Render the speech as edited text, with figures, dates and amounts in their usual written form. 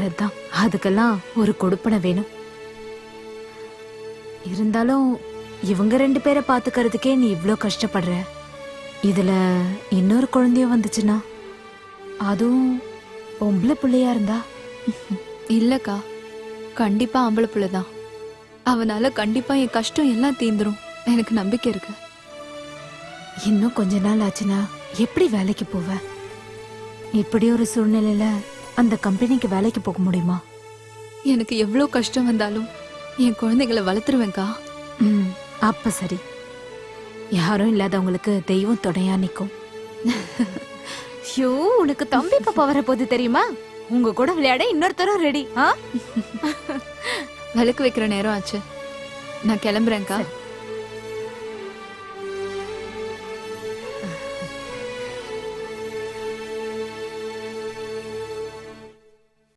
வர்றது தான். அதுக்கெல்லாம் ஒரு கொடுப்பனை வேணும். இருந்தாலும் இவங்க 2 பேரை பாத்துக்கிறதுக்கே நீ இவ்ளோ கஷ்டப்படுற. இதுல இன்னொரு குழந்தையும் வந்துச்சுன்னா, அதுவும் பொம்பளை பிள்ளையா இருந்தா? இல்லக்கா, கண்டிப்பா ஆம்பளை பிள்ளைதான். அவனால கண்டிப்பா என் கஷ்டம் எல்லாம் தீந்துரும், எனக்கு நம்பிக்கை இருக்கு. இன்னும் கொஞ்ச நாள் ஆச்சுன்னா எப்படி வேலைக்கு போவ? இப்படி ஒரு சூழ்நிலையில அந்த கம்பெனிக்கு வேலைக்கு போக முடியுமா? எனக்கு எவ்வளவு கஷ்டம் வந்தாலும் என் குழந்தைகளை வளர்த்துருவேன்க்கா. அப்ப சரி. யாரும் இல்லாதவங்களுக்கு தெய்வம் துணையா நிக்கும். ஷோ, உனக்கு தம்பி பாப்பா வர போது தெரியுமா? உங்க கூட விளையாட இன்னொருத்தரும் ரெடி. விளக்கு வைக்கிற நேரம் ஆச்சு, நான் கிளம்புறேன்க்கா.